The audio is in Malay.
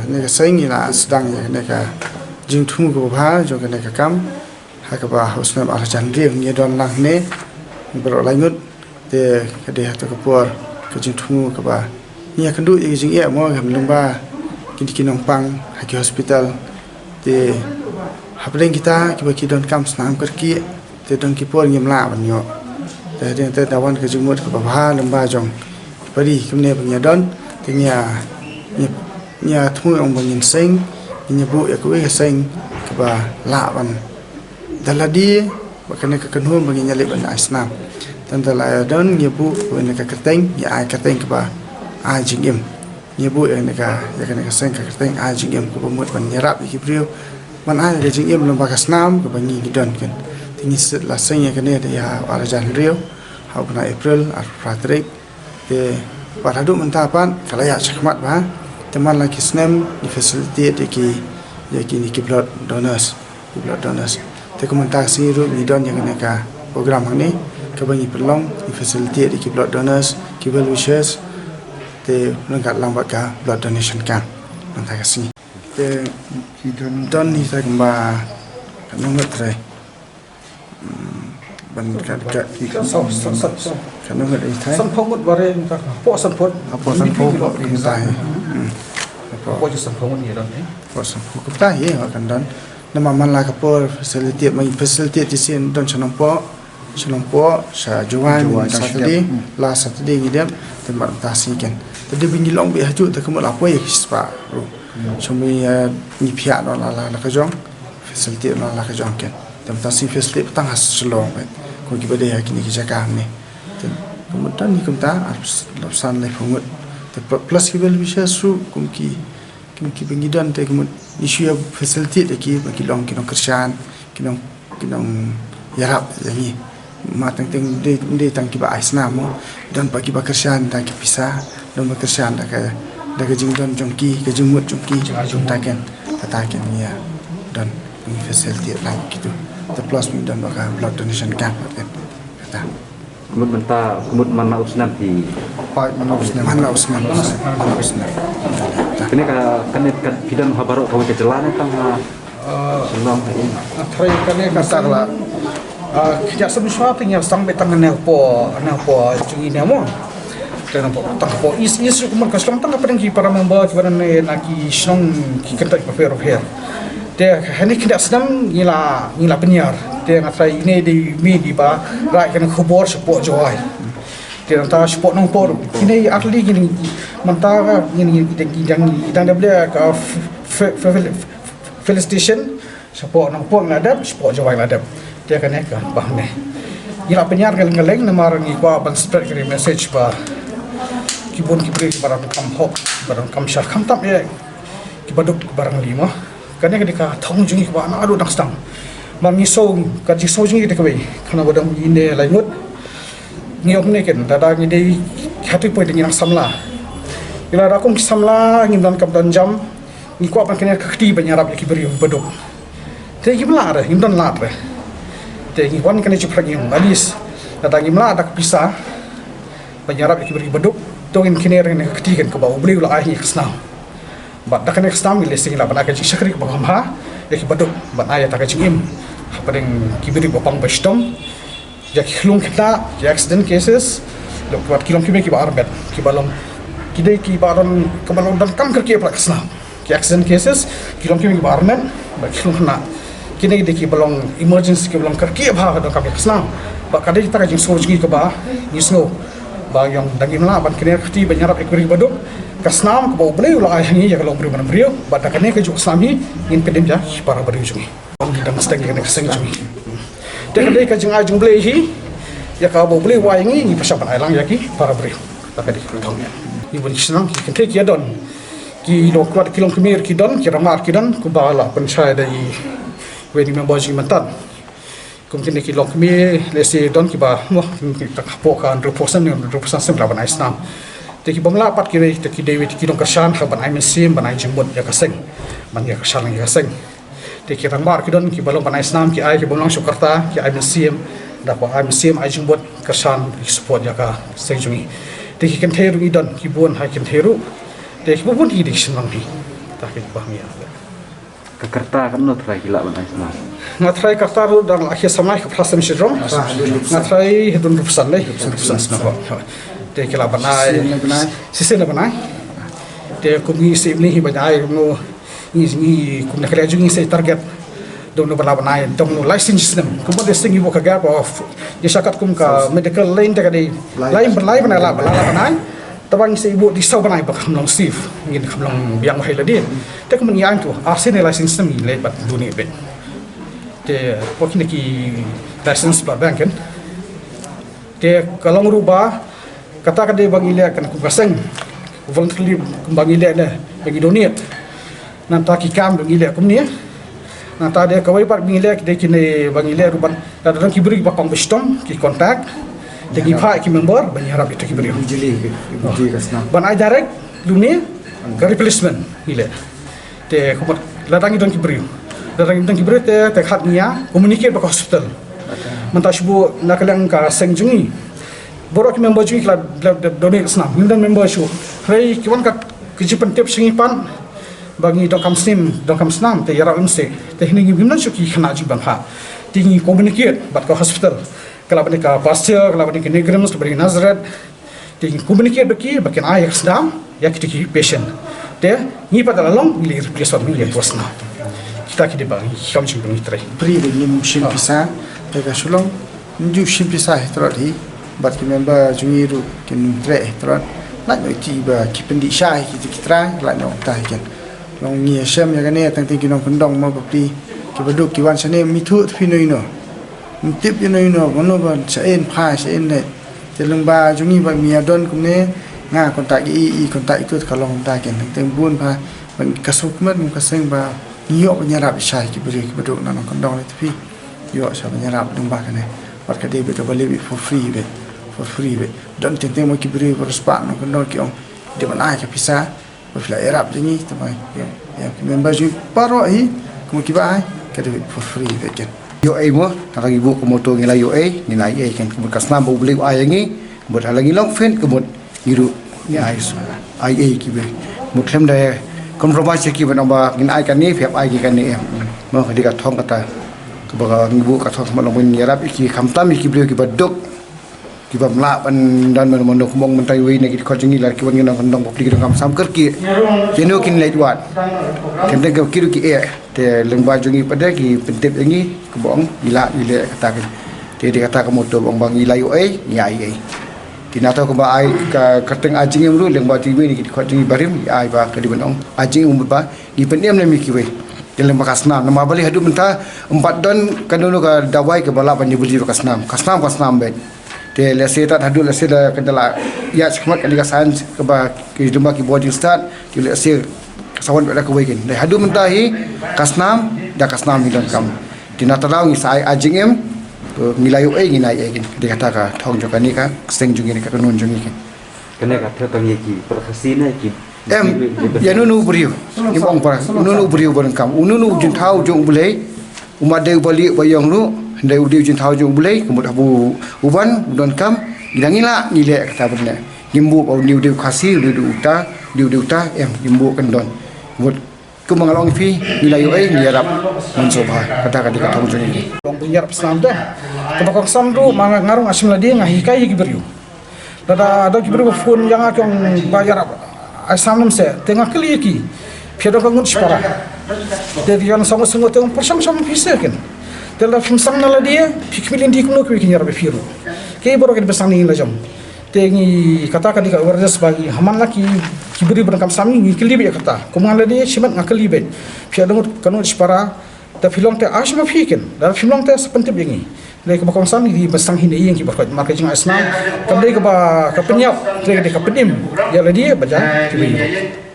那个生意呢，是当那个进出个吧，就个那个काम，还个吧，好像阿jangan dia ni don lang ni berlanjut de dia tu kepor ke进出个吧，ni akan duk yang jing ia mo kam lumba kini kinong pang haki hospital de hapdeng kita kiba kidon kam snam kerki de don kipor ngim la ban yo de dia te dawan ke jumut ke ba lumba jong pari kumne bang don de nya thu ong bang yin sing nya bu ya ku sing ke ba la ban daladi bakane ka kanhum bang nya le ban islam dan dalaya don nya bu ne ka keteng ya ai keteng ke ba ai jingim nya bu ya ne ka sing ka keteng ai jingim ku mut ban nyarap ki brio man ai ka jingim lom ba ka snam ke bang ni don kan tingi la sing ya kane ya ala jan rio ha bana april ar fratrik de paradu mentapan kala ya chakmat ba teman lagi snam di facility de ki ni ki blood donors te komentasi ru ni don yang ka program ni ka bang perlong di facility de ki blood donors ki well wishes te nangkat lambat ka blood donation kan nanti kasih te don ni saya kembali nunggu try ban ka kan nunggu ini try Sampong mut bare ta po sampong tai po je sampong ni don Posso kutai ye kan don nama man la ka por facility mai facility ti sin don chanampo sa juan Saturday ni dem tempat tasi kan tadi bingi long be haju ta kemal apa ye spa ro chumi ni pia no la ka jong facility no la ka jong kan tempat tasi facility petang has selong kan ko ki bade ya kini ki jaka ni kemudian ni kumta lapsan le phungut plus ki bel bisa su kumki pengidan te kemud isu ya facility de ki long kerjaan kinong yarap yani matang teng de tang ki ba aisna mo dan pagi ba kerjaan ta ki pisah dan ba kerjaan da ka jing don jongki ke jumut jongki ta ken ya dan facility lah gitu the plus mi dan ba blood donation camp kan kata kemud mana usnam di mana usnam kini kan kidan habaro kau ke jalan tang senang ini try kane ka sarla kya semua tinggal sang betang nelpo cungi nemo dan tang po is kumar ka strong tang apa ki para member ki baran naki strong ki kenta ki paper here de hani kida sedang ngila penyiar de ngatai ini di media ba rai kan khobor support joy de anta support nong por ini atli gini mantara gini dan dia ka felicitation support nong por ngadap support joy ngadap dia kan ka bahne ngila penyiar galeng namar ngi kwa ban spread kiri message ba kibun kibri barang kam hok barang kam syar kam tam ye kibaduk barang lima kan yang dika thong jungi ba na adu dang man ni so ka ji so jungi dika we kana badam ine lai mut ngiok ne ken dada ngi dei hatu point ngi nang samla ila rakum samla ngi dan kam dan jam ngi ko pan kene khti banyarap ki beri baduk te gi mla re ngi dan lat re te ngi wan kene chupra ngi malis dada ngi mla dak pisa banyarap ki beri baduk tongin kene re ngi khti ken ko ba ubli la ai khsna bat dak next time listing la bana ka ji shakri ba ha ki baduk bat aya ta ka jingim paling kibiri bopang bastom jak khilung kita accident cases lo wat kilom ki ba arbet ki balom kidai ki baron kabalon dan kam kerki plak snam ki accident cases kilom ki ba armen ba khilung na kini de ki balong emergency ki balong kerki ba do kam snam ba kadai ta ka jing sojgi ka ba nisno ba yang dagim la ban kini khti banyarap ekuri baduk kasnam ko beli ulah ayahnya ya kalau beri mana beri, batakannya ke juk islami ingin pedem ya para beri jungi, kita mesti kena keseng jungi. Dan kadai ke jengai jung beli hi, ya kalau beli wayangi ni persiapan ailang ya ki para beri, tapi di tahunnya. Ibu ni senang kita ki adon, ki lokuat kilom kemir ki don, ki ramar ki don, ku bala pensai dari wedding member jing mentan. Mungkin ki lok kemir lesi don ki ba, wah kita kapokan 2% sembra banai Islam. Teki bamla pat kiri teki dewi teki dong kersan haban ai mesim banai jembut ya kaseng man ya kersan ya kaseng teki rambar kidon ki balong banai snam ki ai ki balong sukarta ki ai mesim dapat ai mesim ai jembut kersan support ya ka sejungi teki kenteru idon ki bon hai kenteru teki bubun ki dik senang ni ta ke bahmia Kekerta kan no try gila ban Islam. ngatrai karta ru dang akhir samai ke plasam sidrong ngatrai hedun rupsan leh rupsan sna te kila banai sisi na banai te kumi se ni banai no ni kum na kala jungi se target dong no bala banai dong no license system kum de singi bo kaga ko ya sakat kum ka medical lane te kadi lain banai la bala banai tabang se ibu di sau banai ba kam long sif ngin kam long biang hai la din te kum yang tu arsen license system le bat dunia be te pokini ki license plat bank kan te kalau rubah kata kade bagi le kan ku kaseng voluntarily bagi le ne bagi donate nanta ki kam bagi le kum ni nanta de kawai par bagi le de kini bagi le ruban dadan ki beri bakong bestom ki kontak de ki pha ki member bani harap itu ki beri jeli kasna ban ai direct dunia ke replacement ile te ko ladang itu ki beri ladang itu ki beri te khat nia communicate ba hospital mentasbu nakalang ka sengjungi borok member jungi kala donate snap mindan member shu rei kiwan ka kiji pentep singipan bagi dongkam snam te yara umse teknik bimnan shu ki khana ji bangha tingi communicate bat ka hospital kala bani ka pastor kala bani ka negrams bani nazareth tingi communicate baki bakin ay snam yak tiki patient te ni padala long li replace wat mi wasna kita ki de bang kam chim bang trai pri de nim shim pisa te ka sulong nju shim pisa trot hi bat ki member jungi ru kin tre trot la no ti ba ki pendi shai ki tra la no ta ken long ngi shem ya ne tang ti ki no pendong ma bapti ki baduk ki wan sane mi thu phi noi no tip you no no ba cha en pha cha en ne te lung ba jungi ba mi adon kum ne nga kontak i kontak itu kalau ta ken teng bun pha ban kasuk mat mu kaseng ba yo ba nyarap shai ki beri ki baduk na no kondong le ti yo sa ba nyarap dung ba kan ne pat ka de be to beli for free be don tente mo ki beri for spa no kondong ki on de ban ai ka pisa ba fla erap jingi to mai ya ki member ji paro hi kum ki ba ai ka de for free be ken yo ai mo ta gi bu ko moto ngi la yo ai ni lai ai ken kum kasna bo beli ai ngi bot halangi long fen ko bot giru ni ai ai ki be mo klem da compromise ki ba no ba ngin ai kan ni phep ai ki kan ni mo di ka thong kata ko ba ngibu ka thong ma long ben yarap ki khamtam ki beli ki baduk ki ba mla ban dan man mon ko mong mentai wi ne ki ko jingi lar ki wan ngin ndong bokli ki ngam sam ker ki jeno kin leit wat ken de ki ru ki e te leng ba jungi pada ki pentep ngi ko bong ila ile kata ki te de kata ko moto bong bang ila yo ai ya ai tinata ko ba ai ka kateng ajing em ru leng ba ti wi ni ki ko jingi barim ai ba ka di bonong ajing um ba ni penem ne mi ki we dalam kasnam nama bali hadu menta 4 don kanunu ka dawai ke bala ban dibeli kasnam ben te lese tat hadu lese da kendala ya sekhmat kan sains ke ba ki dumba ki boarding start ki lese kasawan pada ke weekend dai hadu menta hi kasnam hidan kam tinatalau ngi sai ajing em ngilayu ai nginai ai kin de kata ka thong jo kani ka seng jungi ka kanun jungi kin Kena kata tang ye ki profesi ne ki em ya nunu beriu ni bong para nunu beriu ban kam nunu jin thau jong bulai umade bali bayang nu ndai udi jin thau jong bulai kemud abu uban don kam gidangila ngile kata berne gimbu au niu de khasi du uta em gimbu kan don mud ku mangalong fi nilayu ai ngiarap mun soba kata ka thong jong ni long punya pesan dah kebakok samdu ngarung asim ladi ngahi kai ki beriu dada ada ki beriu phone yang akong bayar asamnam se tengah kali ki phedo kangun spara de yan sama sungo teng persam pisa ken tela fimsang nala dia fikmilin di kuno ki nyara be firu ke boro ke besang ni lajam tengi kata ka di ka awareness bagi haman laki ki beri berangkam sami ni kali be kata kumala dia simat ngakali be phedo kanun spara ta filong te asma fiken dar filong te sepenting bengi le ke bakong sami di besang hine yang ki bakot marketing asna kamdai ke ba ka penyap ke ka penim ya la dia bajan ki